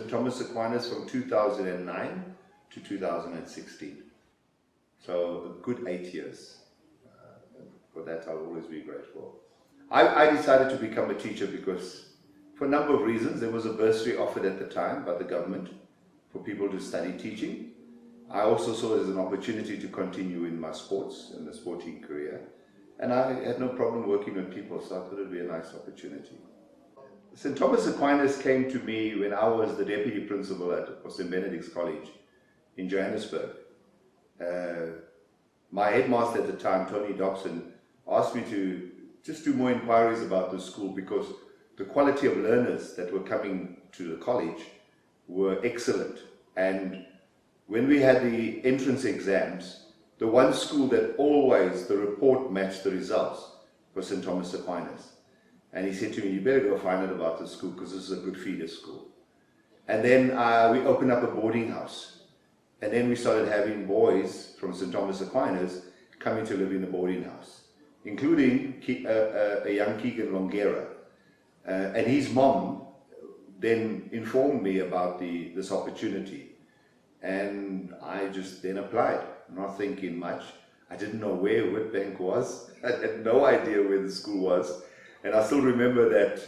St Thomas Aquinas from 2009 to 2016. So a good 8 years. For that I'll always be grateful. I decided to become a teacher because, for a number of reasons, there was a bursary offered at the time by the government for people to study teaching. I also saw it as an opportunity to continue in my sports, in the sporting career. And I had no problem working with people, so I thought it would be a nice opportunity. St Thomas Aquinas came to me when I was the deputy principal at St Benedict's College in Johannesburg. My headmaster at the time, Tony Dobson, asked me to just do more inquiries about the school because the quality of learners that were coming to the college were excellent. And when we had the entrance exams, the one school that always the report matched the results was St Thomas Aquinas. And he said to me, you better go find out about the school because this is a good feeder school. And then we opened up a boarding house. And then we started having boys from St Thomas Aquinas coming to live in the boarding house, including a young Keegan Longera. And his mom then informed me about this opportunity. And I just then applied, not thinking much. I didn't know where Witbank was. I had no idea where the school was. And I still remember that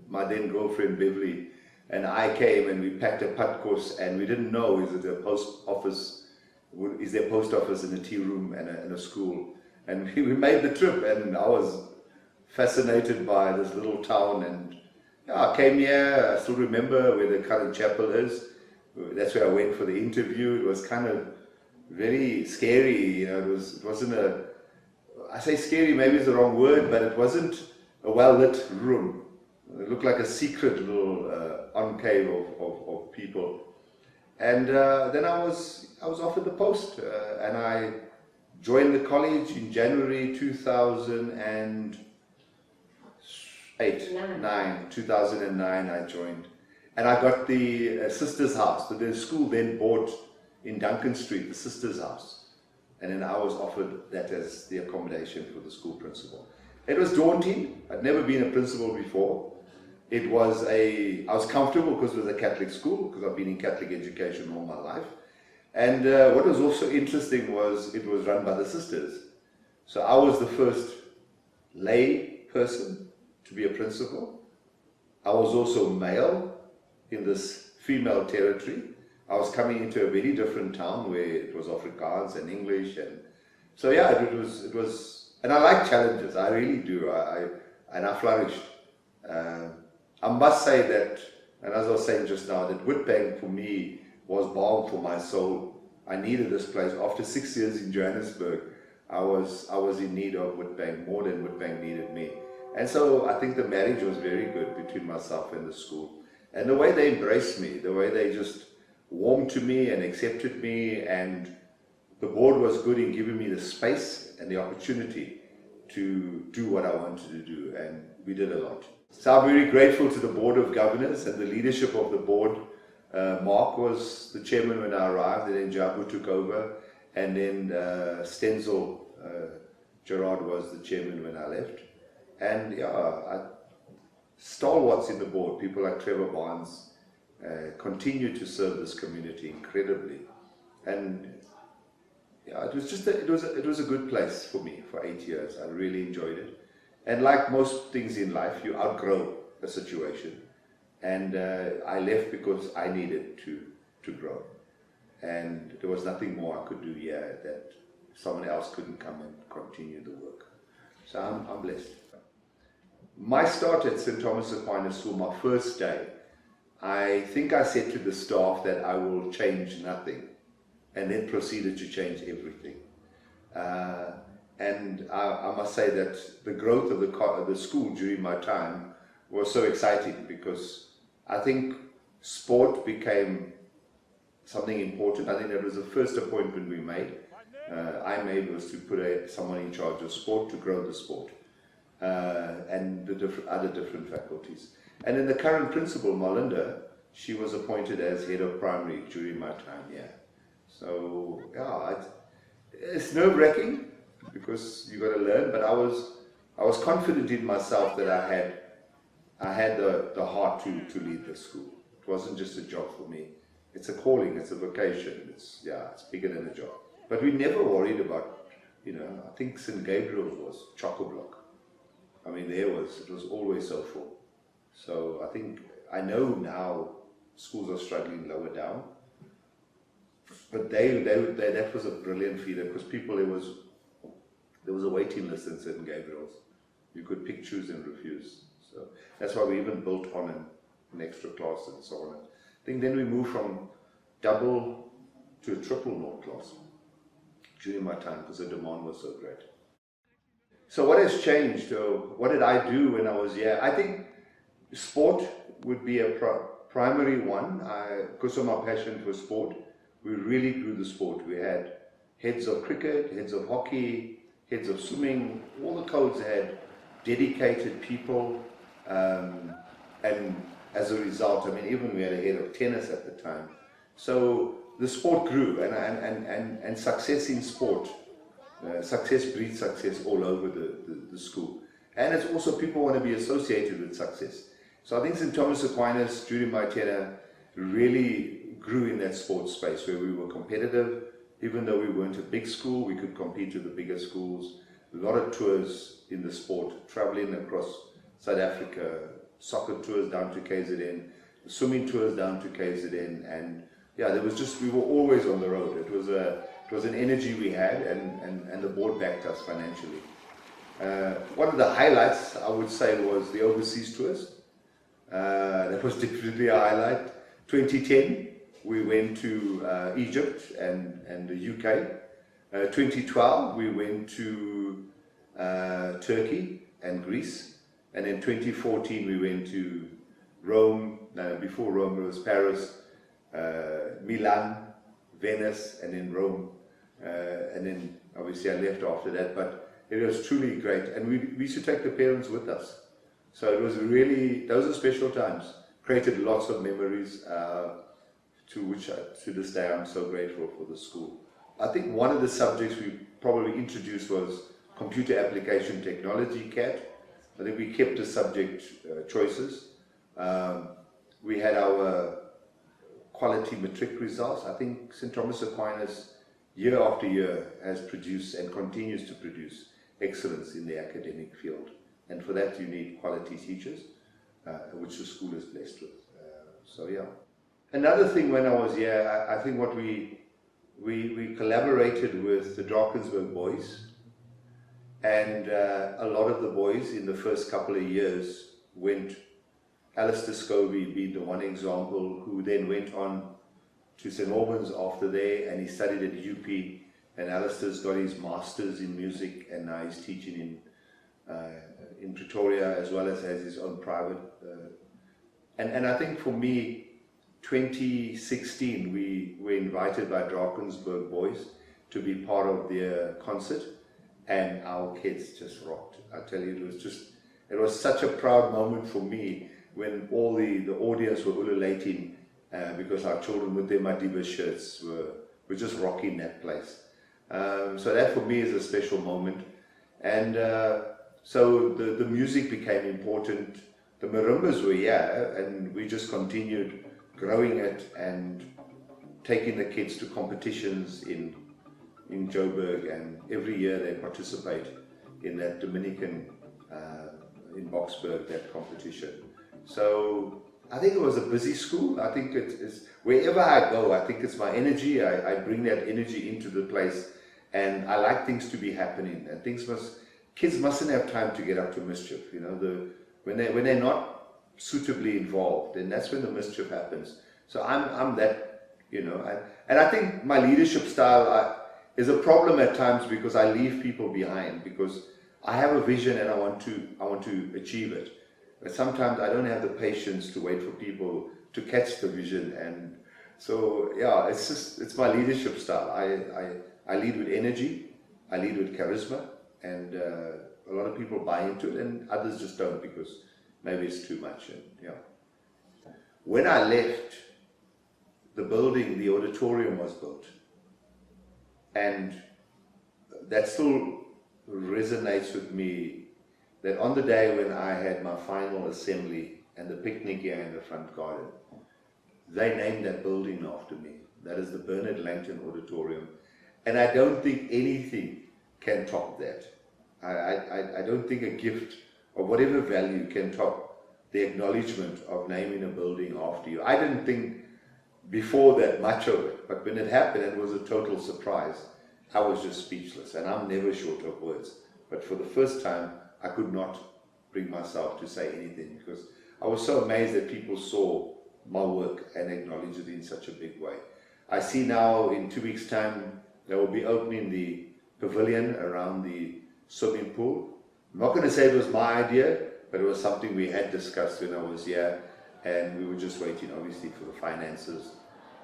my then girlfriend Beverly and I came and we packed a putt course, and we didn't know, is there a post office in a tea room and a school. And we made the trip, and I was fascinated by this little town. And yeah, I came here. I still remember where the current chapel is. That's where I went for the interview. It was kind of very scary, you know. It wasn't I say scary, maybe it's the wrong word, but it wasn't a well-lit room. It looked like a secret little enclave of people. And then I was offered the post, and I joined the college in January 2009, I joined. And I got the sister's house. The school then bought in Duncan Street, the sister's house. And then I was offered that as the accommodation for the school principal. It was daunting. I'd never been a principal before. I was comfortable because it was a Catholic school, because I've been in Catholic education all my life. And what was also interesting was it was run by the sisters. So I was the first lay person to be a principal. I was also male in this female territory. I was coming into a very different town where it was Afrikaans and English, and so yeah, it was, and I like challenges. I really do. I flourished. I must say that, and as I was saying just now, that Witbank for me was balm for my soul. I needed this place. After 6 years in Johannesburg, I was in need of Witbank more than Witbank needed me, and so I think the marriage was very good between myself and the school. And the way they embraced me, the way they just warmed to me and accepted me, and the board was good in giving me the space and the opportunity to do what I wanted to do, and we did a lot. So I'm very grateful to the Board of Governors and the leadership of the board. Mark was the chairman when I arrived, and then Jabu took over, and then Stenzel Gerard was the chairman when I left. And yeah, stalwarts in the board, people like Trevor Barnes, continue to serve this community incredibly. And yeah, it was a good place for me for 8 years. I really enjoyed it. And like most things in life, you outgrow a situation. And I left because I needed to grow. And there was nothing more I could do here that someone else couldn't come and continue the work. So I'm blessed. My start at St Thomas Aquinas School, my first day, I think I said to the staff that I will change nothing, and then proceeded to change everything. And I must say that the growth of the school during my time was so exciting, because I think sport became something important. I think that was the first appointment we made. I made was to put someone in charge of sport to grow the sport. And the other different faculties. And then the current principal, Melinda, she was appointed as head of primary during my time here. So yeah, it's nerve-wracking because you got to learn. But I was confident in myself that I had the heart to lead the school. It wasn't just a job for me. It's a calling, it's a vocation. It's bigger than a job. But we never worried about, I think St Gabriel's was chock-a-block. I mean, it was always so full. So I know now schools are struggling lower down. But that was a brilliant feeder because there was a waiting list in St Gabriel's. You could pick, choose and refuse. So that's why we even built on an extra class and so on. I think then we moved from double to a triple naught class during my time because the demand was so great. So what has changed? What did I do when I was here? I think sport would be a primary one. Because of my passion for sport, we really grew the sport. We had heads of cricket, heads of hockey, heads of swimming. All the codes had dedicated people, and as a result, I mean, even we had a head of tennis at the time. So the sport grew, and success in sport, success breeds success all over the school. And it's also people want to be associated with success. So I think St Thomas Aquinas, during my tenure, really grew in that sports space where we were competitive. Even though we weren't a big school, we could compete with the bigger schools. A lot of tours in the sport, traveling across South Africa, soccer tours down to KZN, swimming tours down to KZN, and we were always on the road. It was an energy we had, and the board backed us financially. One of the highlights, I would say, was the overseas tours. That was definitely a highlight. 2010, we went to Egypt and the UK. 2012, we went to Turkey and Greece. And in 2014, we went to Rome. Before Rome, it was Paris, Milan, Venice, and then Rome. And then, obviously, I left after that. But it was truly great. And we used to take the parents with us. So it was really, those are special times. Created lots of memories, to which to this day I'm so grateful for the school. I think one of the subjects we probably introduced was computer application technology, CAT. I think we kept the subject choices. We had our quality matric results. I think St Thomas Aquinas, year after year, has produced and continues to produce excellence in the academic field. And for that you need quality teachers, which the school is blessed with. Another thing when I was here, I think what we collaborated with the Drakensberg boys, and a lot of the boys in the first couple of years went, Alistair Scovey being the one example, who then went on to St Albans after there, and he studied at UP, and Alistair's got his master's in music, and now he's teaching in Pretoria, as well as has his own private. And I think for me, 2016, we were invited by Drakensberg boys to be part of their concert, and our kids just rocked. I tell you, it was such a proud moment for me when all the audience were ululating because our children with their Madiba shirts were just rocking that place. So that for me is a special moment. And so the music became important. The marimbas were here, and we just continued growing it and taking the kids to competitions in Joburg, and every year they participate in that Dominican, in Boksburg, that competition. So I think it was a busy school. I think it's wherever I go, I think it's my energy. I bring that energy into the place, and I like things to be happening, and kids mustn't have time to get up to mischief. When they're not suitably involved, then that's when the mischief happens. So I'm that, and I think my leadership style is a problem at times, because I leave people behind, because I have a vision and I want to achieve it. But sometimes I don't have the patience to wait for people to catch the vision, and so it's my leadership style. I lead with energy, I lead with charisma, and a lot of people buy into it, and others just don't, because maybe it's too much. When I left, the building, the auditorium was built, and that still resonates with me, that on the day when I had my final assembly and the picnic here in the front garden, they named that building after me. That is the Bernard Langton Auditorium. And I don't think anything can top that. I don't think a gift of whatever value can top the acknowledgement of naming a building after you. I didn't think before that much of it, but when it happened, it was a total surprise. I was just speechless, and I'm never short of words. But for the first time, I could not bring myself to say anything, because I was so amazed that people saw my work and acknowledged it in such a big way. I see now in 2 weeks' time, they will be opening the pavilion around the swimming pool. I'm not going to say it was my idea, but it was something we had discussed when I was here, and we were just waiting, obviously, for the finances.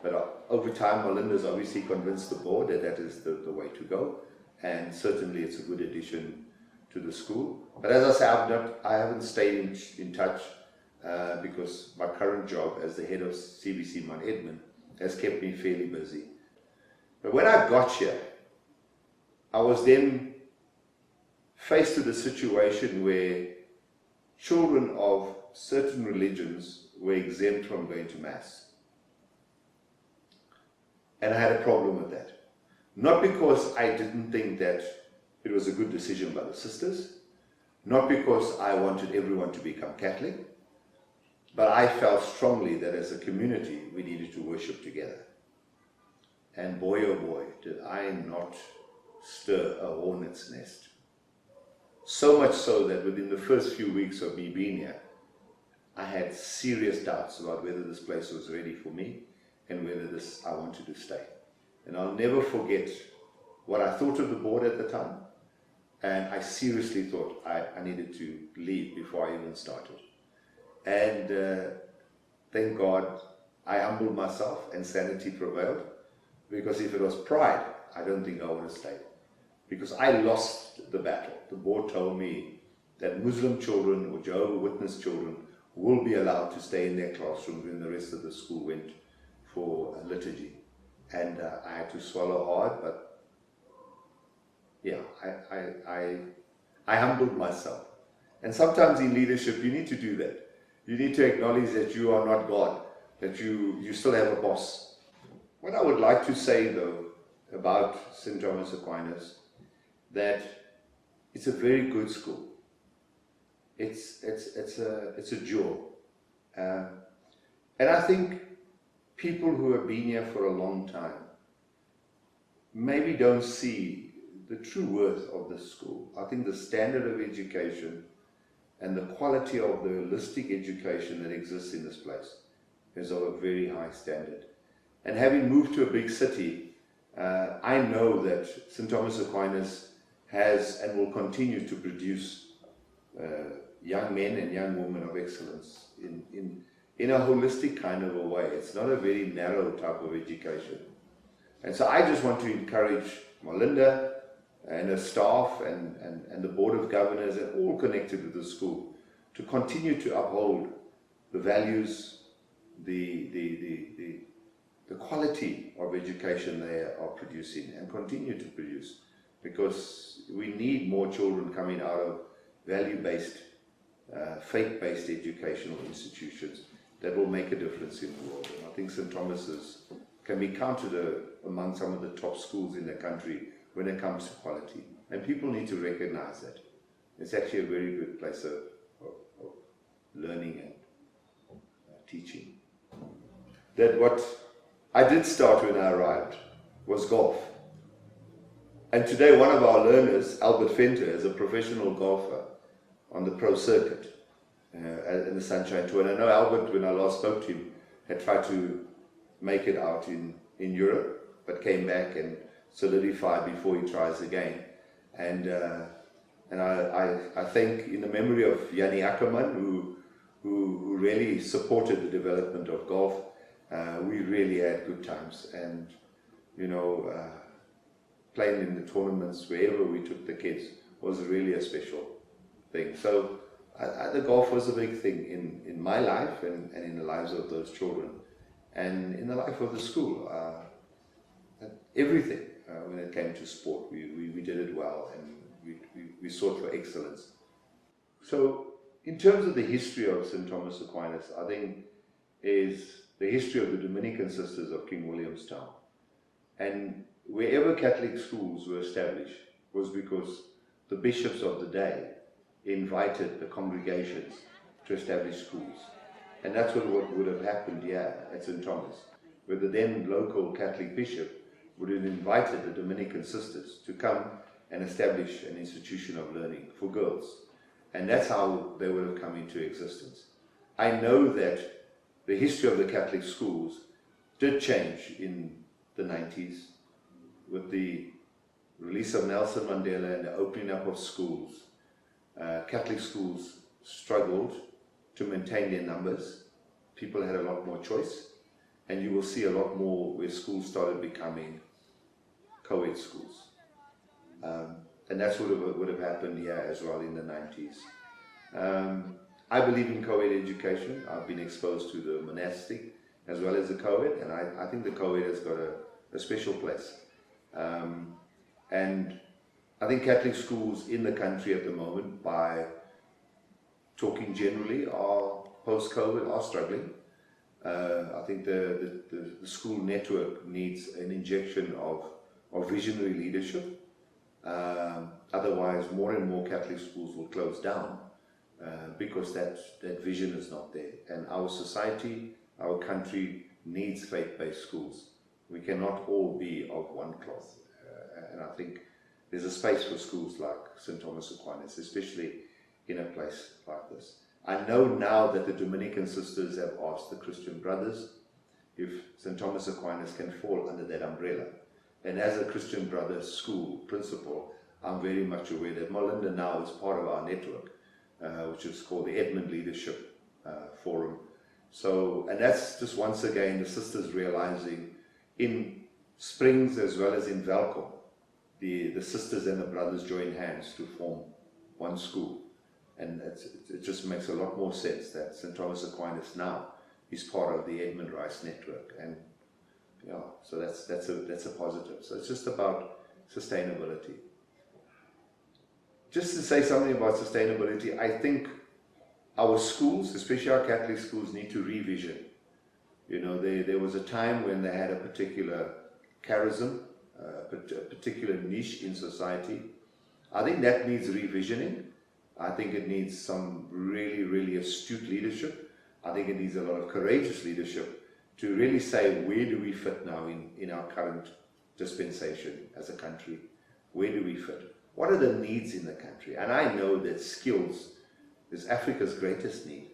But over time, Melinda's obviously convinced the board that that is the way to go, and certainly it's a good addition to the school. But as I say, I haven't stayed in touch because my current job as the head of CBC Mount Edmund has kept me fairly busy. But when I got here, I was then faced with a situation where children of certain religions were exempt from going to Mass. And I had a problem with that. Not because I didn't think that it was a good decision by the sisters, not because I wanted everyone to become Catholic, but I felt strongly that as a community we needed to worship together. And boy oh boy, did I not stir a hornet's nest. So much so that within the first few weeks of me being here, I had serious doubts about whether this place was ready for me and whether I wanted to stay. And I'll never forget what I thought of the board at the time, and I seriously thought I needed to leave before I even started. And thank God I humbled myself and sanity prevailed, because if it was pride, I don't think I would have stayed. Because I lost the battle. The board told me that Muslim children or Jehovah's Witness children will be allowed to stay in their classrooms when the rest of the school went for a liturgy. And I had to swallow hard, but yeah, I humbled myself. And sometimes in leadership, you need to do that. You need to acknowledge that you are not God, that you still have a boss. What I would like to say, though, about St Thomas Aquinas, that it's a very good school. It's a jewel. And I think people who have been here for a long time maybe don't see the true worth of this school. I think the standard of education and the quality of the holistic education that exists in this place is of a very high standard. And having moved to a big city, I know that St Thomas Aquinas has and will continue to produce young men and young women of excellence in a holistic kind of a way. It's not a very narrow type of education. And so I just want to encourage Melinda and her staff and the Board of Governors and all connected with the school to continue to uphold the values, the quality of education they are producing and continue to produce, because we need more children coming out of value-based, faith-based educational institutions that will make a difference in the world. And I think St Thomas's can be counted among some of the top schools in the country when it comes to quality. And people need to recognize that. It's actually a very good place of learning and teaching. That what I did start when I arrived was golf. And today one of our learners, Albert Venter, is a professional golfer on the pro circuit in the Sunshine Tour. And I know Albert, when I last spoke to him, had tried to make it out in Europe, but came back and solidified before he tries again. And I think in the memory of Yanni Ackerman, who really supported the development of golf, we really had good times. And, you know, playing in the tournaments wherever we took the kids was really a special thing. So the golf was a big thing in my life and in the lives of those children and in the life of the school. Everything when it came to sport, we did it well, and we sought for excellence. So in terms of the history of St Thomas Aquinas, I think is the history of the Dominican Sisters of King Williamstown. And wherever Catholic schools were established was because the bishops of the day invited the congregations to establish schools. And that's what would have happened here at St Thomas, where the then local Catholic bishop would have invited the Dominican sisters to come and establish an institution of learning for girls. And that's how they would have come into existence. I know that the history of the Catholic schools did change in the 90s with the release of Nelson Mandela and the opening up of schools. Catholic schools struggled to maintain their numbers. People had a lot more choice, and you will see a lot more where schools started becoming co-ed schools. And that's what would have happened here as well in the 90s. I believe in co-ed education. I've been exposed to the monastic as well as the co-ed, and I think the co-ed has got a special place. And I think Catholic schools in the country at the moment, by talking generally, are post-COVID, are struggling. I think the school network needs an injection of visionary leadership. Otherwise, more and more Catholic schools will close down because that vision is not there. And our society, our country needs faith-based schools. We cannot all be of one cloth. And I think there's a space for schools like St Thomas Aquinas, especially in a place like this. I know now that the Dominican sisters have asked the Christian brothers if St Thomas Aquinas can fall under that umbrella. And as a Christian Brothers school principal, I'm very much aware that Melinda now is part of our network, which is called the Edmund Leadership Forum. So, and that's just once again the sisters realizing in Springs as well as in Velkom, the sisters and the brothers join hands to form one school. And it just makes a lot more sense that St. Thomas Aquinas now is part of the Edmund Rice network. And yeah, so that's a positive. So it's just about sustainability. Just to say something about sustainability, I think our schools, especially our Catholic schools, need to revision. You know, there was a time when they had a particular charism, a particular niche in society. I think that needs revisioning. I think it needs some really, really astute leadership. I think it needs a lot of courageous leadership to really say, where do we fit now in our current dispensation as a country? Where do we fit? What are the needs in the country? And I know that skills is Africa's greatest need.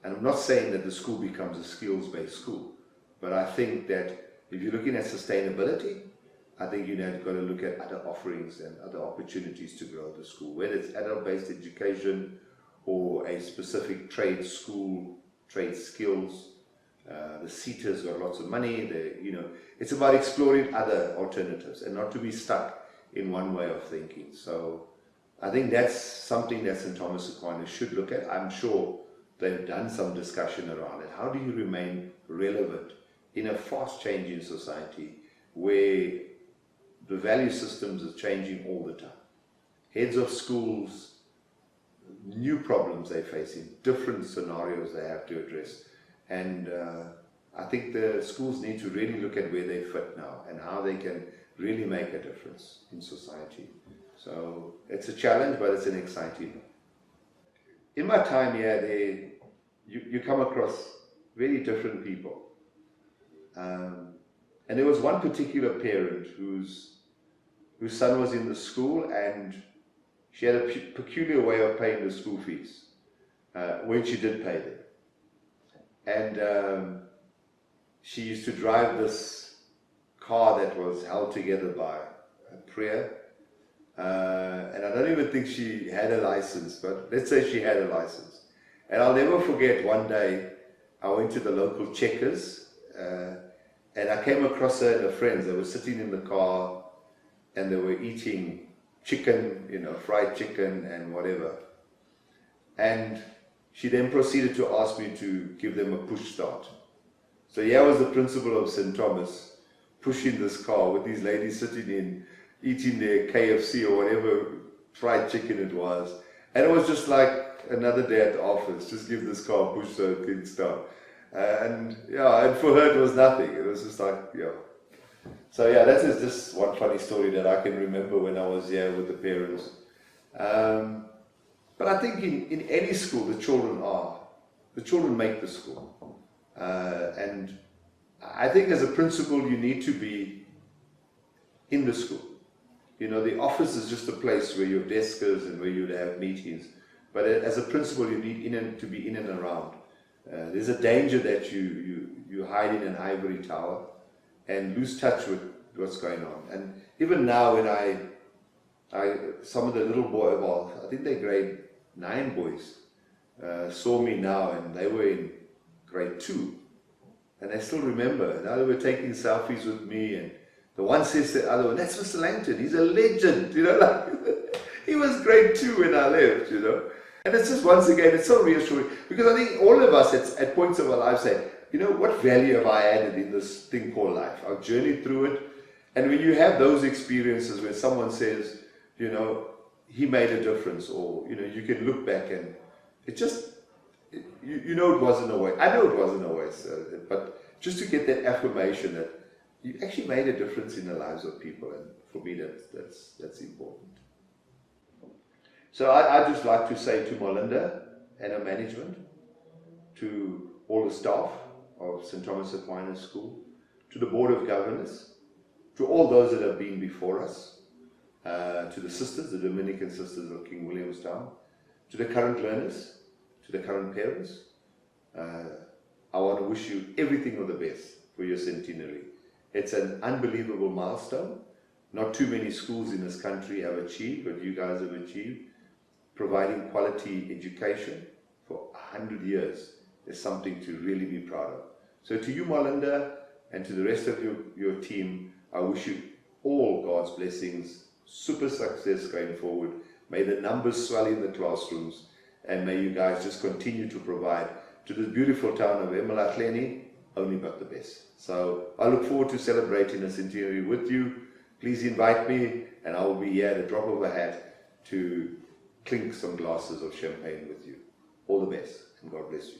And I'm not saying that the school becomes a skills-based school, but I think that if you're looking at sustainability, I think you've got to look at other offerings and other opportunities to grow the school, whether it's adult-based education or a specific trade school, trade skills. The CETA's got lots of money. It's about exploring other alternatives and not to be stuck in one way of thinking. So I think that's something that St. Thomas Aquinas should look at. I'm sure they've done some discussion around it. How do you remain relevant in a fast-changing society where the value systems are changing all the time? Heads of schools, new problems they're facing, different scenarios they have to address. And I think the schools need to really look at where they fit now and how they can really make a difference in society. So it's a challenge, but it's an exciting. In my time here, you come across very different people. And there was one particular parent whose son was in the school, and she had a peculiar way of paying the school fees when she did pay them. And she used to drive this car that was held together by a prayer. And I don't even think she had a license, but let's say she had a license. And I'll never forget one day I went to the local Checkers and I came across her and her friends. They were sitting in the car and they were eating chicken, fried chicken and whatever. And she then proceeded to ask me to give them a push start. So here was the principal of St. Thomas pushing this car with these ladies sitting in, eating their KFC or whatever fried chicken it was. And it was just like another day at the office, just give this car a push so it can start. And for her it was nothing. It was just like, So that is just one funny story that I can remember when I was here with the parents. But I think in any school, the children make the school. And I think as a principal, you need to be in the school. The office is just a place where your desk is and where you'd have meetings. But as a principal, you need to be in and around. There's a danger that you hide in an ivory tower and lose touch with what's going on. And even now, when some of the little boys, I think they're grade 9 boys, saw me now, and they were in grade 2, and they still remember. Now they were taking selfies with me, and the one says to the other one, "That's Mr. Langton, he's a legend," he was grade 2 when I left, And it's just, once again, it's so reassuring, because I think all of us at points of our lives say, what value have I added in this thing called life? I've journeyed through it. And when you have those experiences where someone says, he made a difference, or, you can look back and it just, it wasn't a waste. I know it wasn't a waste, but just to get that affirmation that you actually made a difference in the lives of people, and for me, that's important. So I'd just like to say to Melinda and her management, to all the staff of St Thomas Aquinas School, to the Board of Governors, to all those that have been before us, to the sisters, the Dominican sisters of King Williamstown, to the current learners, to the current parents, I want to wish you everything of the best for your centenary. It's an unbelievable milestone. Not too many schools in this country have achieved what you guys have achieved. Providing quality education for 100 years is something to really be proud of. So to you, Melinda, and to the rest of your team, I wish you all God's blessings, super success going forward. May the numbers swell in the classrooms, and may you guys just continue to provide to this beautiful town of eMalahleni only but the best. So I look forward to celebrating the centenary with you. Please invite me, and I will be here at a drop of a hat to clink some glasses of champagne with you. All the best, and God bless you.